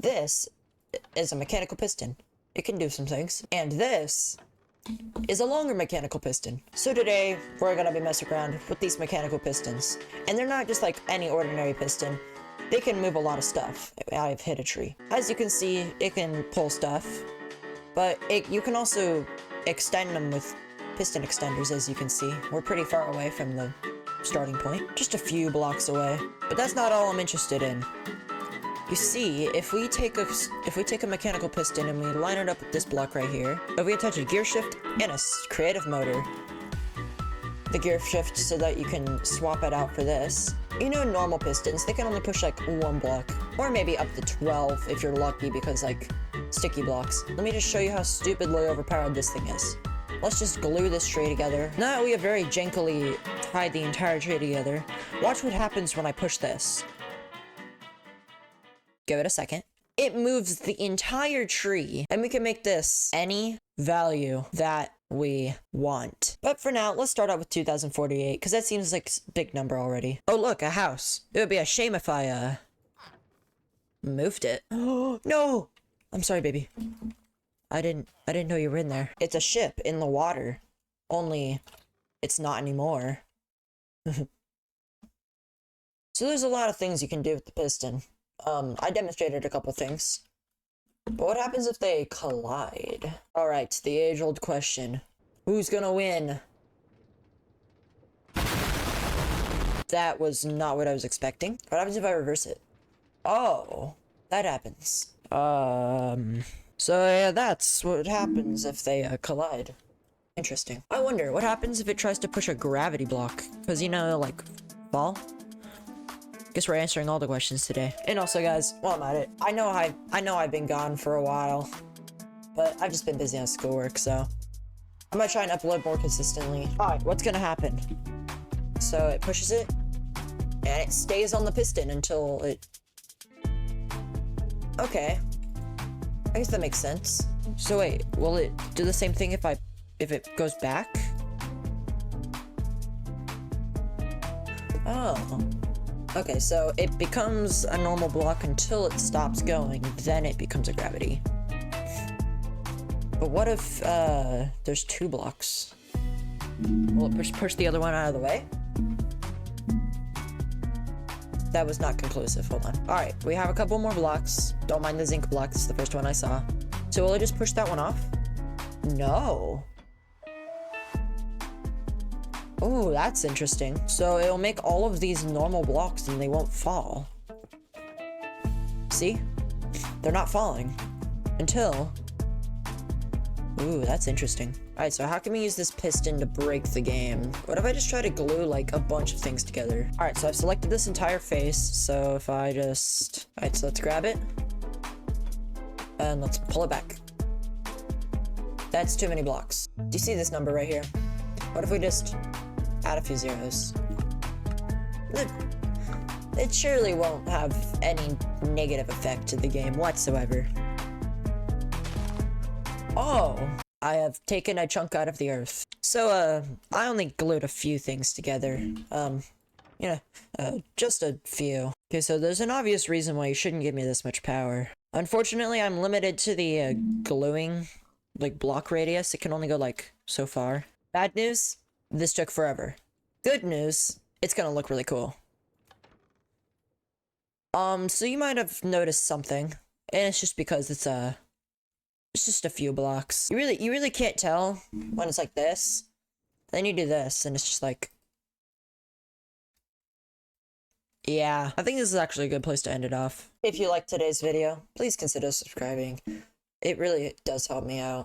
This is a mechanical piston. It can do some things. And this is a longer mechanical piston. So today, we're gonna be messing around with these mechanical pistons. And they're not just like any ordinary piston. They can move a lot of stuff. I've hit a tree. As you can see, it can pull stuff. But you can also extend them with piston extenders, as you can see. We're pretty far away from the starting point. Just a few blocks away. But that's not all I'm interested in. You see, if we take a mechanical piston and we line it up with this block right here, if we attach a gear shift and a creative motor, the gear shift so that you can swap it out for this. You know, normal pistons, they can only push like one block, or maybe up to 12 if you're lucky because like sticky blocks. Let me just show you how stupidly overpowered this thing is. Let's just glue this tree together. Now that we have very jankily tied the entire tree together, watch what happens when I push this. Give it a second. It moves the entire tree, and we can make this any value that we want. But for now, let's start out with 2048, because that seems like a big number already. Oh look, a house. It would be a shame if I, moved it. Oh, no! I'm sorry, baby. I didn't know you were in there. It's a ship in the water. Only, it's not anymore. So there's a lot of things you can do with the piston. I demonstrated a couple things. But what happens if they collide? Alright, the age-old question. Who's gonna win? That was not what I was expecting. What happens if I reverse it? Oh, that happens. So yeah, that's what happens if they collide. Interesting. I wonder, what happens if it tries to push a gravity block? Because, you know, like, fall? Guess we're answering all the questions today. And also, guys, while I'm at it, I know I've been gone for a while, but I've just been busy on schoolwork, so I'm gonna try and upload more consistently. Alright, what's gonna happen? So it pushes it, and it stays on the piston until it... Okay. I guess that makes sense. So wait, will it do the same thing if it goes back? Oh. Okay, so it becomes a normal block until it stops going, then it becomes a gravity. But what if, there's two blocks? Will it push the other one out of the way? That was not conclusive, hold on. Alright, we have a couple more blocks. Don't mind the zinc block, this is the first one I saw. So will it just push that one off? No. Oh, that's interesting. So it'll make all of these normal blocks and they won't fall. See? They're not falling. Until... Ooh, that's interesting. Alright, so how can we use this piston to break the game? What if I just try to glue, like, a bunch of things together? Alright, so I've selected this entire face, so if I just... Alright, so let's grab it. And let's pull it back. That's too many blocks. Do you see this number right here? What if we just add a few zeros? It surely won't have any negative effect to the game whatsoever. Oh, I have taken a chunk out of the earth. So, I only glued a few things together. Just a few. Okay, so there's an obvious reason why you shouldn't give me this much power. Unfortunately, I'm limited to the, gluing, like, block radius. It can only go, like, so far. Bad news? This took forever. Good news, it's gonna look really cool. So you might have noticed something, and it's just because it's just a few blocks. You really can't tell when it's like this. Then you do this, and it's just like... Yeah, I think this is actually a good place to end it off. If you liked today's video, please consider subscribing. It really does help me out.